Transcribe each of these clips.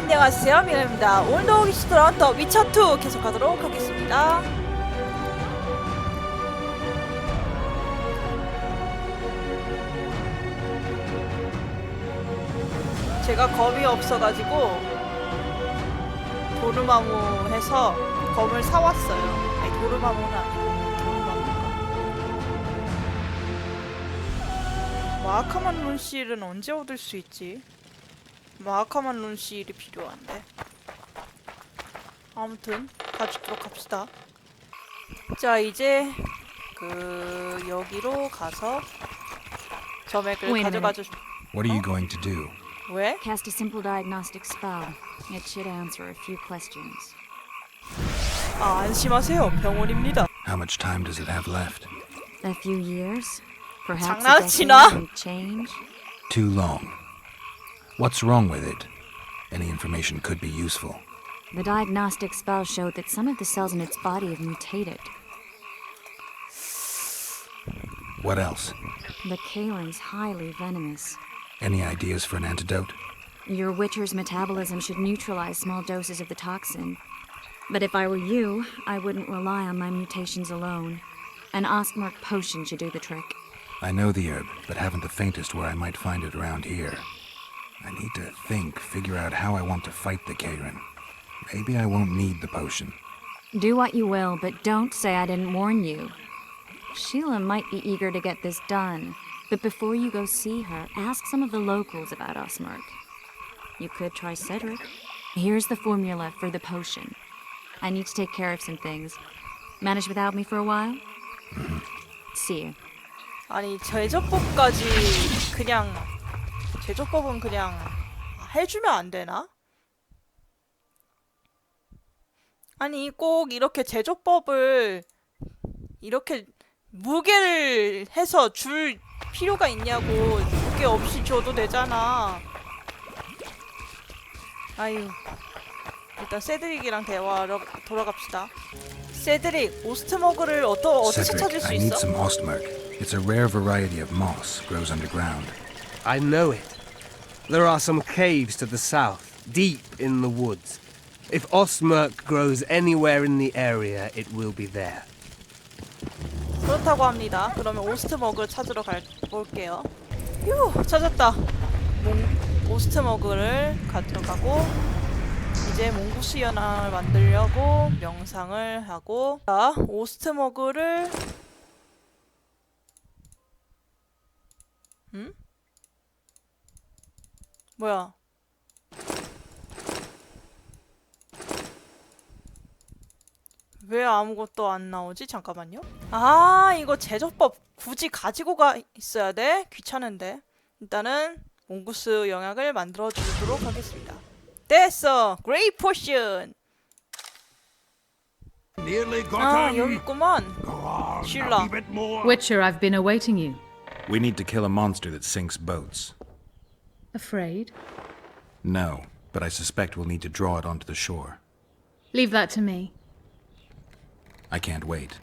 안녕하세요, 미나입니다. 오늘도 호기스트로 헌터 위쳐2 계속하도록 하겠습니다. 제가 검이 없어가지고 도르마무 해서 검을 사왔어요. 아니, 도르마무는 아니고 도르마무인가. 마하카만 룬실은 언제 얻을 수 있지? 마하카만 룬실이 필요한데. 아무튼 가주도록 합시다. 자, 이제 여기로 가서 점액을 가져가줘. What are you going to do? 왜? Cast a simple diagnostic spell. It should answer a few questions. 아, 안심하세요. 병원입니다. How much time does it have left? A few years? Perhaps a 장난치나? decade and change? Too long. What's wrong with it? Any information could be useful. The diagnostic spell showed that some of the cells in its body have mutated. What else? The Kalen's highly venomous. Any ideas for an antidote? Your Witcher's metabolism should neutralize small doses of the toxin. But if I were you, I wouldn't rely on my mutations alone. An Ostmark potion should do the trick. I know the herb, but haven't the faintest where I might find it around here. I need to figure out how I want to fight the Karen. Maybe I won't need the potion. Do what you will, but don't say I didn't warn you. Sheila might be eager to get this done, but before you go see her, ask some of the locals about Ostmark. You could try Cedric. Here's the formula for the potion. I need to take care of some things. Manage without me for a while? See you. 아니, 제조법까지 그냥 제조법은 그냥 해주면 안 되나? 아니, 꼭 이렇게 제조법을 이렇게 무게를 해서 줄 필요가 있냐고. 무게 없이 줘도 되잖아. 아유, 일단 세드릭이랑 대화하러 돌아갑시다. 세드릭, 오스트머그를 어떻게 찾을 Cedric, 수 I need 있어? some Ostmark. It's a rare variety of moss, grows underground. I know it. There are some caves to the south, deep in the woods. If Ostmark grows anywhere in the area, it will be there. 그렇다고 합니다. 그러면 오스트머그를 찾으러 볼게요. 휴, 찾았다. 오스트머그를 가져가고 이제 몽구스 연합을 만들려고 명상을 하고, 자, 오스트머그를 뭐야? 왜 아무것도 안 나오지? 잠깐만요. 아, 이거 제조법 굳이 가지고 있어야 돼? 귀찮은데. 일단은 몽구스 영약을 만들어 주도록 하겠습니다. 됐어! 그레이 포션! 아, 여기 있구만. 쉴라. Witcher, I've been awaiting you. We need to kill a monster that sinks boats. Afraid? No, but I suspect we'll need to draw it onto the shore. Leave that to me. I can't wait.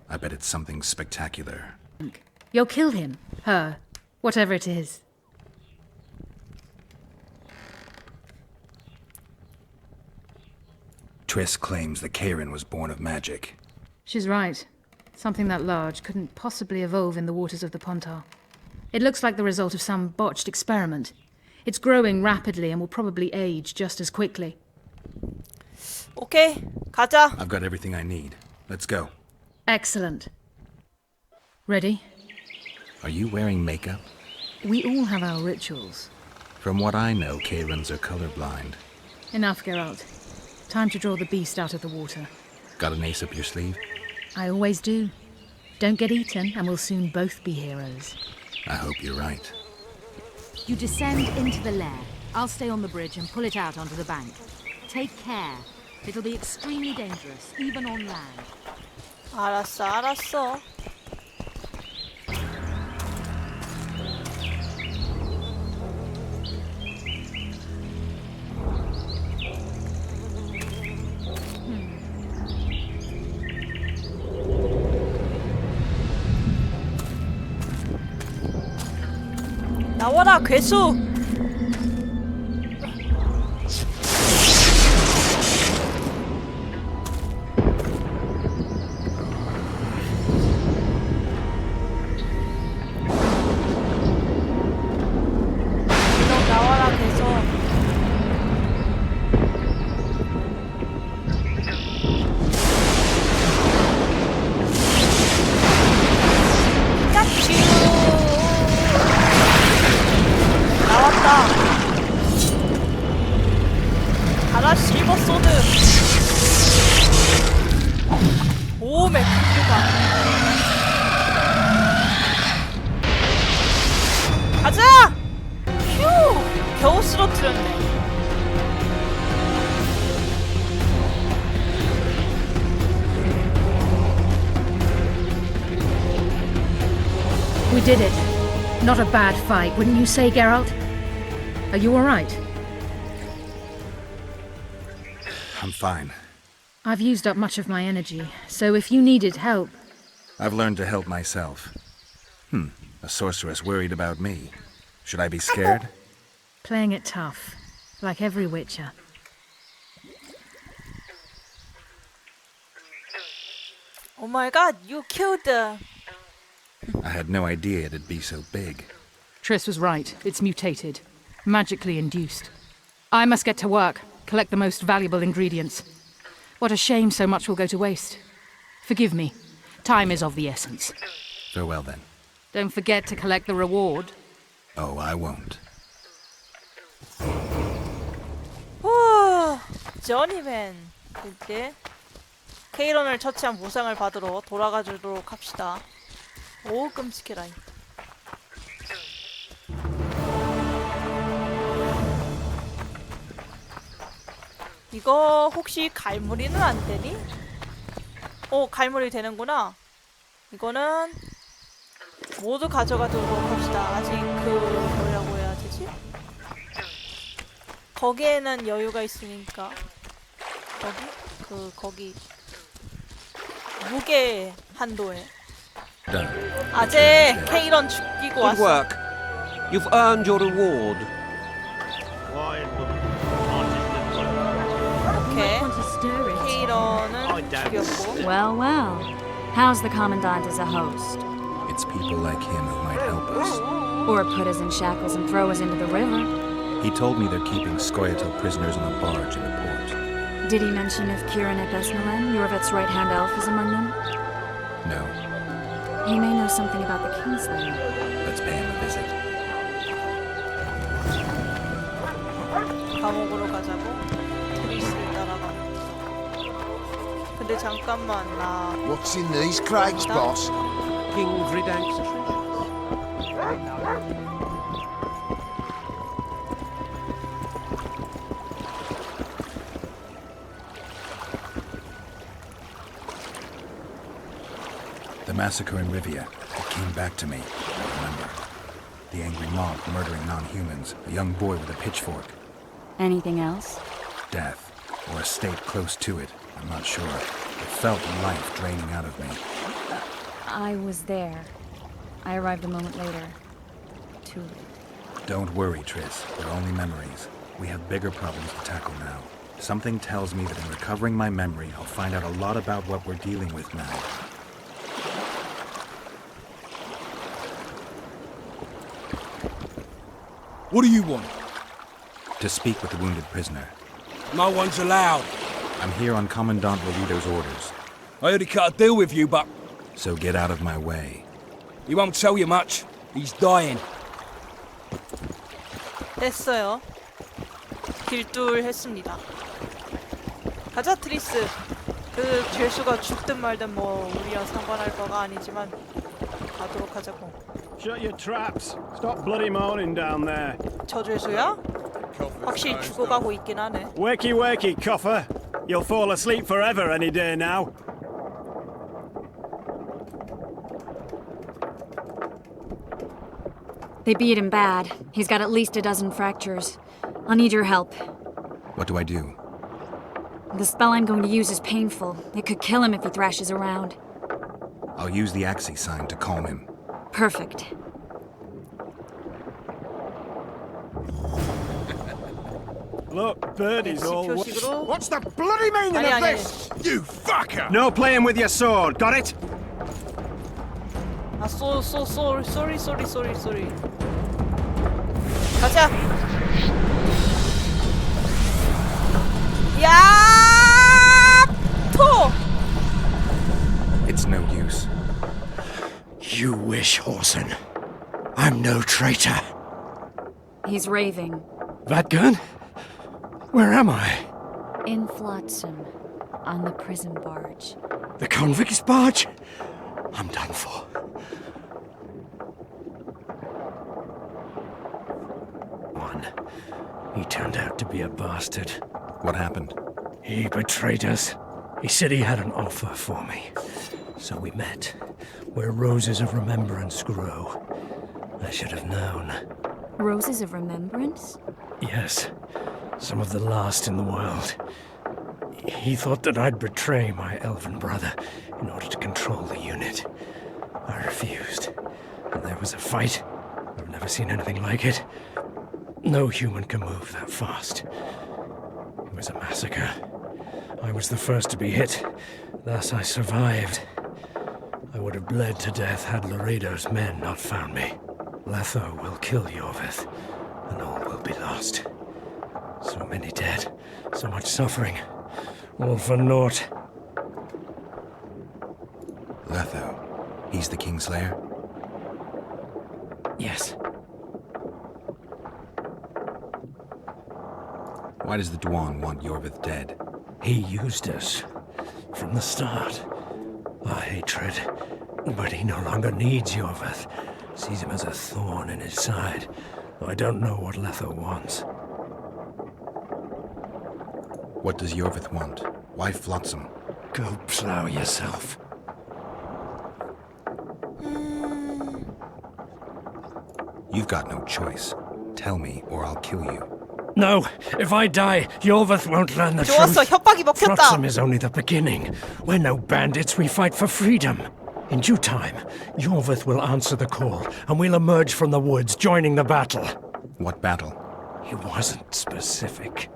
I bet it's something spectacular. You'll kill him, her, whatever it is. Triss claims the Karen was born of magic. She's right. Something that large couldn't possibly evolve in the waters of the Pontar. It looks like the result of some botched experiment. It's growing rapidly and will probably age just as quickly. 오케이, 가자. I've got everything I need. Let's go. Excellent. Ready? Are you wearing makeup? We all have our rituals. From what I know, Karens are colorblind. Enough, Geralt. Time to draw the beast out of the water. Got an ace up your sleeve? I always do. Don't get eaten, and we'll soon both be heroes. I hope you're right. You descend into the lair. I'll stay on the bridge and pull it out onto the bank. Take care. It'll be extremely dangerous, even on land. 알았어, 알았어. 나와라, 괴수! We did it. Not a bad fight, wouldn't you say, Geralt? Are you all right? I'm fine. I've used up much of my energy, so if you needed help... I've learned to help myself. A sorceress worried about me. Should I be scared? Playing it tough, like every Witcher. Oh my god, you killed the... I had no idea it'd be so big. Triss was right. It's mutated. Magically induced. I must get to work, collect the most valuable ingredients. What a shame so much will go to waste. Forgive me. Time is of the essence. Farewell then. Don't forget to collect the reward. Oh, I won't. 후, 저니맨. 이제 케이런을 처치한 보상을 받으러 돌아가주도록 합시다. 오, 끔찍해라. 이거 혹시 갈무리는 안 되니? 갈무리 되는구나. 이거는 모두 가져가도록 합시다. 아직 뭐라고 해야 되지? 거기에는 여유가 있으니까. 거기 무게 한도에. Done. 아재 케이런 죽이고 Good 왔어. work. You've earned your reward. 오케이. Want to stir it? 케이런은 죽였고. Well, well. How's the Commandant as a host? It's people like him who might help us. Or put us in shackles and throw us into the river? He told me they're keeping Scoia'tael prisoners on a barge in the port. Did he mention if Kieran Ebesnalen, Yorvet's right-hand elf, is among them? No, He may know something about the Kingsland. let's pay him a visit. 감옥으로 가자고. 트리스를 따라가면서. 근데 잠깐만 나 What's in these crates, boss? King Vridank's treasures. The massacre in Rivia. It came back to me. I remember. The angry mob murdering non-humans. A young boy with a pitchfork. Anything else? Death. Or a state close to it. I'm not sure. It felt life draining out of me. I was there. I arrived a moment later. Too late. Don't worry, Triss. They're only memories. We have bigger problems to tackle now. Something tells me that in recovering my memory, I'll find out a lot about what we're dealing with now. What do you want? To speak with the wounded prisoner. No one's allowed. I'm here on Commandant Lolito's orders. I already cut a deal with you, but So get out of my way. he won't tell you much. He's dying. 됐어요. 길뚫했습니다. 가자 트리스. 그 죄수가 죽든 말든 뭐 우리와 상관할 바가 아니지만 가도록 하자고. Shut your traps. Stop bloody moaning down there. 저 죄수야? 확실히 죽어가고 있긴 하네. Wakey, wakey, coffer. You'll fall asleep forever any day now. They beat him bad. He's got at least a dozen fractures. I'll need your help. What do I do? The spell I'm going to use is painful. It could kill him if he thrashes around. I'll use the Axii sign to calm him. Perfect. Look, Birdie's all... 표식으로. What's the bloody meaning 아니, of 아니, this? You fucker! No playing with your sword, got it? 아, 쏘리. 가자. 야! 토! It's no use. You wish, Horson. I'm no traitor. He's raving. Vadgun? Where am I? In Flotsam. On the prison barge. The convict's barge? I'm done for. He turned out to be a bastard. What happened? He betrayed us. He said he had an offer for me. So we met. where roses of remembrance grow. I should have known. Roses of Remembrance? Yes, some of the last in the world. He thought that I'd betray my elven brother in order to control the unit. I refused, and there was a fight. I've never seen anything like it. No human can move that fast. It was a massacre. I was the first to be hit, thus I survived. I would have bled to death had Laredo's men not found me. Letho will kill Yorvith, and all will be lost. So many dead, so much suffering, all for naught. Letho. He's the Kingslayer? Yes. Why does the Dwan want Yorvith dead? He used us from the start. Our hatred. But he no longer needs Yorvith. Sees him as a thorn in his side. I don't know what Letho wants. What does Yorvith want? Why Flotsam? Go plow yourself. You've got no choice. Tell me, or I'll kill you. No! If I die, Yorvith won't learn the 좋았어. truth. 협박이 먹혔다. Flotsam is only the beginning. We're no bandits, we fight for freedom. In due time, Yorvith will answer the call, and we'll emerge from the woods, joining the battle. What battle? He wasn't specific.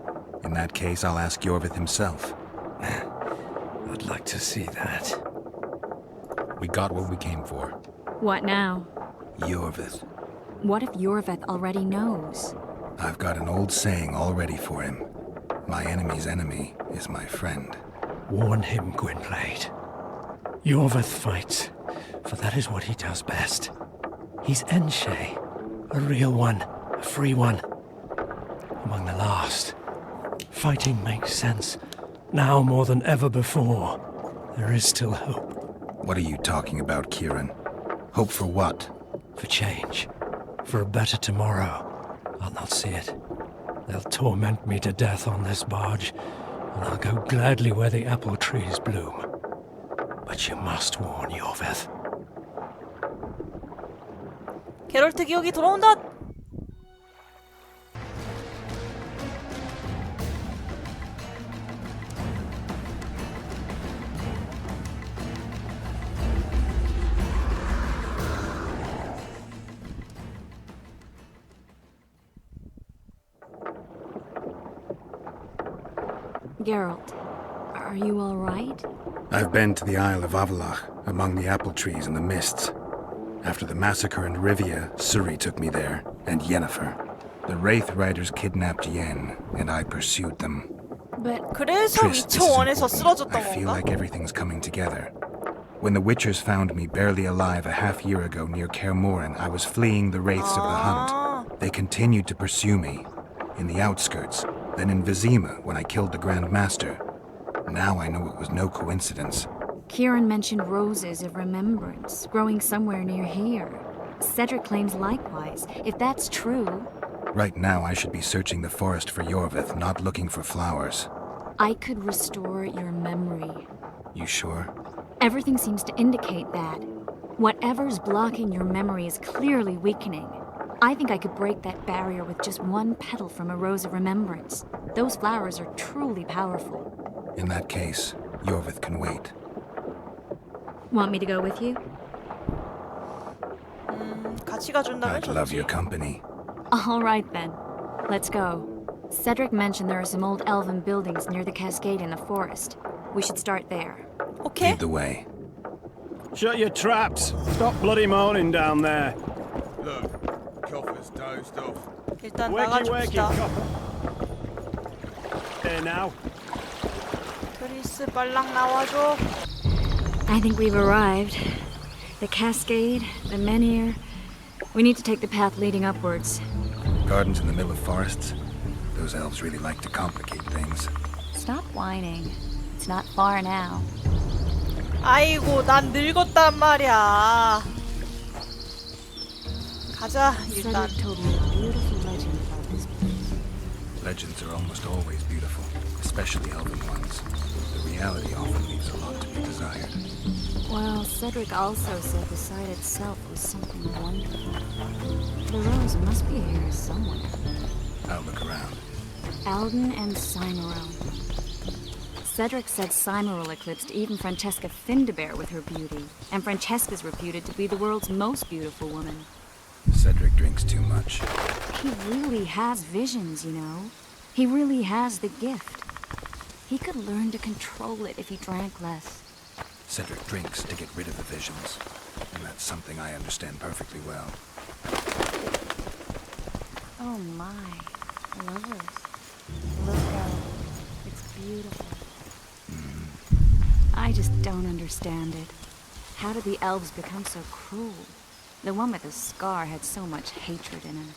In that case, I'll ask Yorvith himself. I'd like to see that. We got what we came for. What now? Yorvith. What if Yorvith already knows? I've got an old saying all ready for him. My enemy's enemy is my friend. Warn him, Gwynplaine. Yorvith fights, for that is what he does best. He's Enshe, a real one, a free one. Among the last. Fighting makes sense. Now more than ever before, there is still hope. What are you talking about, Kieran? Hope for what? For change. For a better tomorrow. I'll not see it. They'll torment me to death on this barge, and I'll go gladly where the apple trees bloom. But you must warn Yorvith. 게롤트 기억이 돌아온다. Geralt, are you all right? I've been to the Isle of Avalach, among the apple trees and the mists. After the massacre in Rivia, Suri took me there, and Yennefer. The Wraith Riders kidnapped Yen, and I pursued them. But 그래서 Triss, this is 위쳐원에서 important. 쓰러졌던 I feel 건가? like everything's coming together. When the Witchers found me barely alive a half-year ago near Kaer Morhen, I was fleeing the wraiths of the hunt. They continued to pursue me, in the outskirts, then in Vizima when I killed the Grand Master. Now I know it was no coincidence. Kieran mentioned roses of remembrance growing somewhere near here. Cedric claims likewise. If that's true, Right now I should be searching the forest for Yorvith, not looking for flowers. I could restore your memory. You sure? Everything seems to indicate that. Whatever's blocking your memory is clearly weakening. I think I could break that barrier with just one petal from a rose of remembrance. Those flowers are truly powerful. In that case, Yorvith can wait. Want me to go with you? 같이 가준다면 I'd love 좋지. your company. All right then. Let's go. Cedric mentioned there are some old elven buildings near the cascade in the forest. We should start there. 오케이. Lead the way. Shut your traps. Stop bloody moaning down there. Look, Coffer's dozed off. 일단 Wakey, wakey, 나가줍시다. copper. Here now. 크리스 빨랑 나와줘. I think we've arrived. The cascade, the menhir. We need to take the path leading upwards. Gardens in the middle of forests? Those elves really like to complicate things. Stop whining. It's not far now. 아이고 난 늙었단 말이야. 가자 일단. Cedric told me a beautiful legend about this place. Legends are almost always beautiful, especially elven ones. The reality often leaves a lot to be desired. Well, Cedric also said the site itself was something wonderful. The rose must be here somewhere. I'll look around. Alden and Cymoril. Cedric said Cymoril eclipsed even Francesca Findabair with her beauty, and Francesca's reputed to be the world's most beautiful woman. Cedric drinks too much. He really has visions, you know. He really has the gift. He could learn to control it if he drank less. Cedric drinks to get rid of the visions, and that's something I understand perfectly well. Oh my, lovers. Look out. It's beautiful. I just don't understand it. How did the elves become so cruel? The one with the scar had so much hatred in him.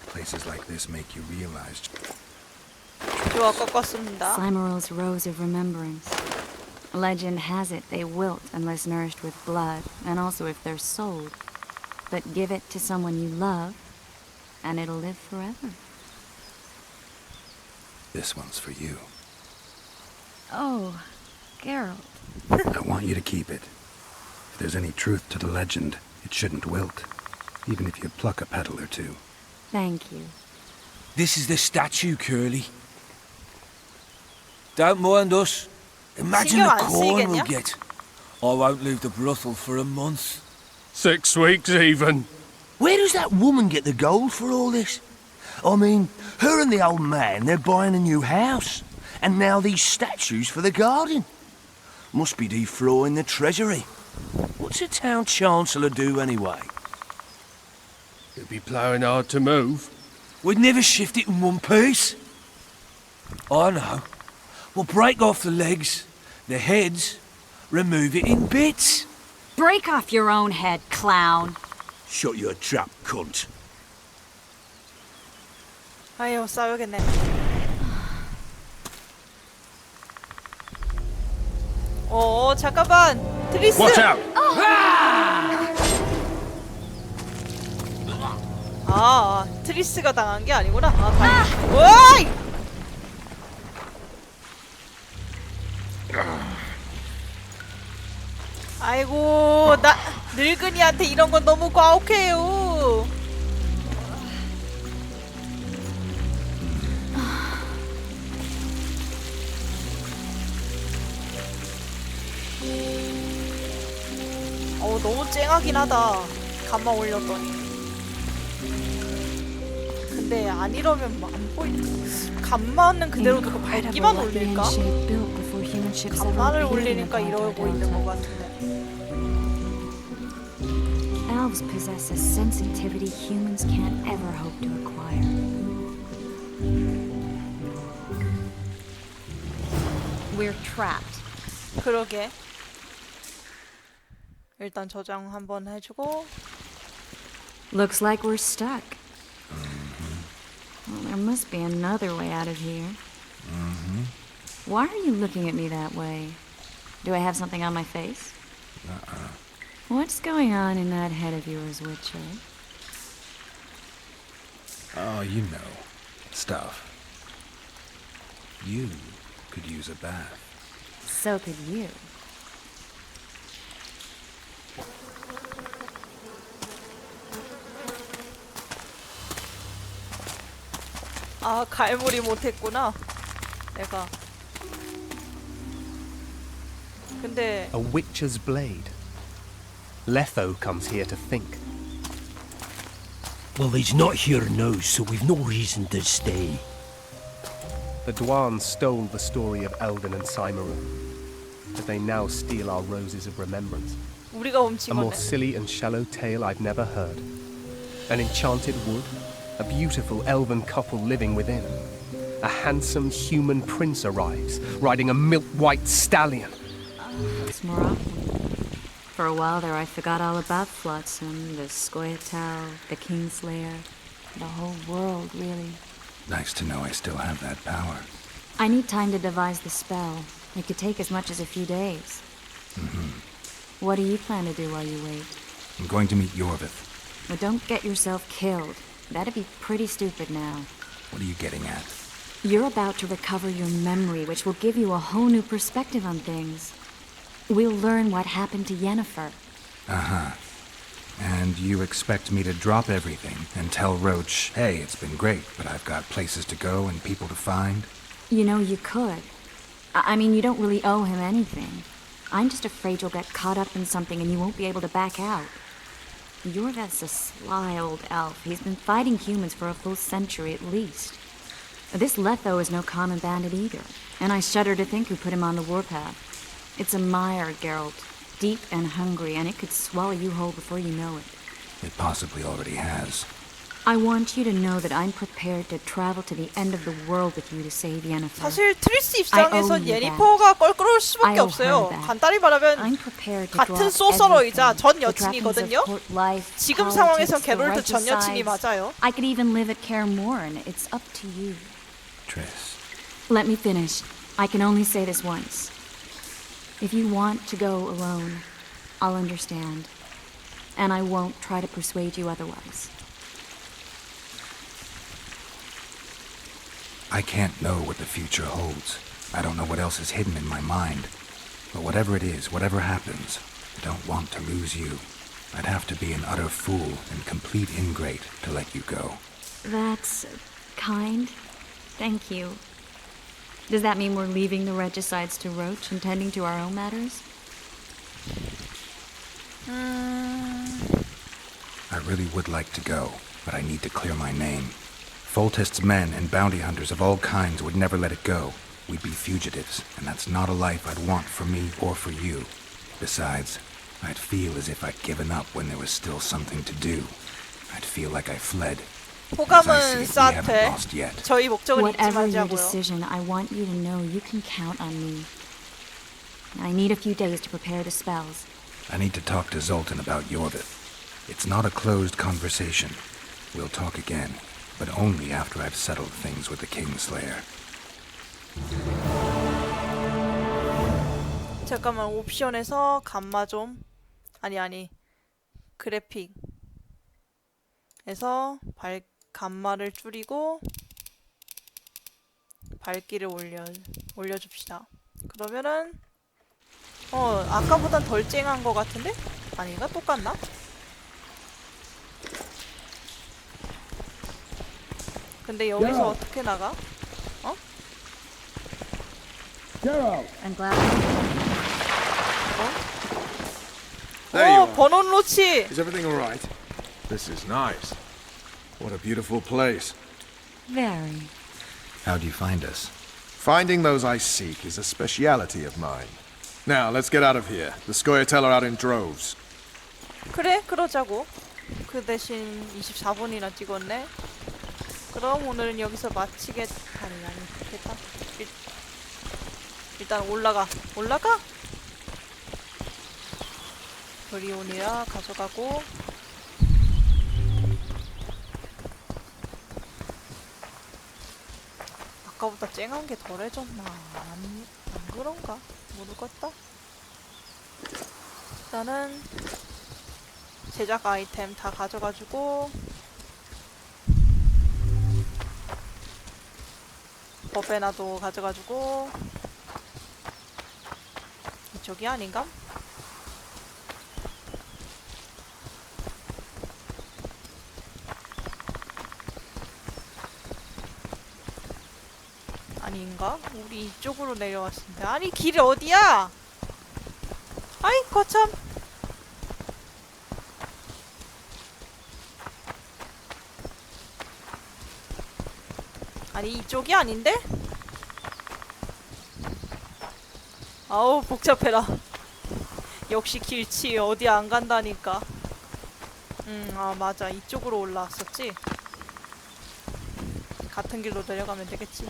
Places like this make you realize. 좋아, 꺾었습니다. Cymoril's Rose of Remembrance. Legend has it they wilt unless nourished with blood, and also if they're sold. But give it to someone you love, and it'll live forever. This one's for you. Oh, Geralt. I want you to keep it. If there's any truth to the legend, it shouldn't wilt, even if you pluck a petal or two. Thank you. This is the statue, Curly. Don't mind us. Imagine 신경 the 안 corn we'll 쓰이겠냐? get. I won't leave the brothel for a month. 6 weeks even. Where does that woman get the gold for all this? I mean, her and the old man, they're buying a new house. And now these statues for the garden. Must be defraying the treasury. What's a town chancellor do anyway? You'll be ploughing hard to move. We'd never shift it in one piece. I know. We'll break off the legs, the heads, remove it in bits. Break off your own head, clown. Shut your trap, cunt. 아유, 싸우겠네. 잠깐만. 트리스. Watch out! 트리스가 당한 게 아니구나. 오이! 아이고, 나 늙은이한테 이런 건 너무 과혹해요. 너무 쨍하긴 하다. 감만 올렸더니. 근데 안 이러면 안 보이는. 감만은 그대로 두고 밝기만 올릴까? 감만을 올리니까 이러고 있는 것 같은데. Elves possess a sensitivity humans can't ever hope to acquire. We're trapped. 그러게. 일단 저장 한번 해주고. Looks like we're stuck. Well, there must be another way out of here. Why are you looking at me that way? Do I have something on my face? What's going on in that head of yours, Witcher? Oh, you know. Stuff. You could use a bath. So could you. 갈무리 못했구나. 내가. 근데 A witcher's blade. Letho comes here to think. Well, he's not here now, so we've no reason to stay. The Dwaan stole the story of Eldon and Cymoril, but they now steal our roses of remembrance. 우리가 훔친 A more 건데. silly and shallow tale I've never heard. An enchanted wood, a beautiful elven couple living within. A handsome human prince arrives, riding a milk-white stallion. It's more often. For a while there, I forgot all about Flotsam, the Scoia'tael, the Kingslayer, the whole world, really. Nice to know I still have that power. I need time to devise the spell. It could take as much as a few days. What do you plan to do while you wait? I'm going to meet Yorvith. Well, don't get yourself killed. That'd be pretty stupid now. What are you getting at? You're about to recover your memory, which will give you a whole new perspective on things. We'll learn what happened to Yennefer. Uh-huh. And you expect me to drop everything and tell Roach, hey, it's been great, but I've got places to go and people to find? You know, you could. I mean, you don't really owe him anything. I'm just afraid you'll get caught up in something and you won't be able to back out. Yorveth's a sly old elf. He's been fighting humans for a full century at least. This Letho is no common bandit either, and I shudder to think who put him on the warpath. It's a mire, Geralt, deep and hungry, and it could swallow you whole before you know it. It possibly already has. I want you to know that I'm prepared to travel to the end of the world with you to save Yennefer. 사실 트리스 I owe 입장에선 you that. 예니퍼가 껄끄러울 수밖에 I owe 없어요. her that. 간단히 말하면 I'm prepared to 같은 drop 소서러이자 everything. 전 The trappings of 여친이거든요. court life, 지금 politics, 상황에선 the 게롤트 전 여친이 regicides. 맞아요. I could even live at Kaer Morhen. It's up to you. Triss. Let me finish. I can only say this once. If you want to go alone, I'll understand. And I won't try to persuade you otherwise. I can't know what the future holds. I don't know what else is hidden in my mind. But whatever it is, whatever happens, I don't want to lose you. I'd have to be an utter fool and complete ingrate to let you go. That's kind. Thank you. Does that mean we're leaving the regicides to Roach and tending to our own matters? I really would like to go, but I need to clear my name. Foltest's men and bounty hunters of all kinds would never let it go. We'd be fugitives, and that's not a life I'd want for me or for you. Besides, I'd feel as if I'd given up when there was still something to do. I'd feel like I fled. As I see 호감은 it, we haven't 싸태. lost yet. 저희 목적은 잊지 Whatever your 말자고요. decision, I want you to know you can count on me. I need a few days to prepare the spells. I need to talk to Zoltan about Yorvith. It's not a closed conversation. We'll talk again, but only after I've settled things with the Kingslayer. 잠깐만, 옵션에서 감마 좀 아니 그래픽에서 감마를 줄이고 밝기를 올려줍시다. 그러면은 아까보단 덜 쨍한 것 같은데? 아닌가? 똑같나? 근데 여기서 어떻게 나가? I'm glad. There you 오, are. 버논 로치! Is everything all right? This is nice. What a beautiful place. Very. How'd you find us? Finding those I seek is a speciality of mine. Now, let's get out of here. The Scoia'tael are out in droves. 그래, 그러자고. 그 대신 24분이나 찍었네. 그럼 오늘은 여기서 마치겠다. 일단 올라가. 브리온이라 가져가고. 아까보다 쨍한 게 덜해졌나? 안 그런가? 모르겠다. 일단은 제작 아이템 다 가져가지고 버베나도 가져가지고 이쪽이 아닌가? 아닌가? 우리 이쪽으로 내려왔는데 아니 길이 어디야? 아이 거참. 아니 이쪽이 아닌데? 아우 복잡해라. 역시 길치 어디 안 간다니까. 아 맞아 이쪽으로 올라왔었지. 같은 길로 내려가면 되겠지.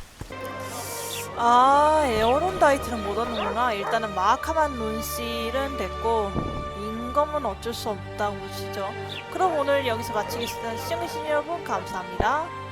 아 에어론다이트는 못 얻는구나. 일단은 마카만 룬실은 됐고 임검은 어쩔 수 없다고 보시죠. 그럼 오늘 여기서 마치겠습니다. 시청해주신 여러분 감사합니다.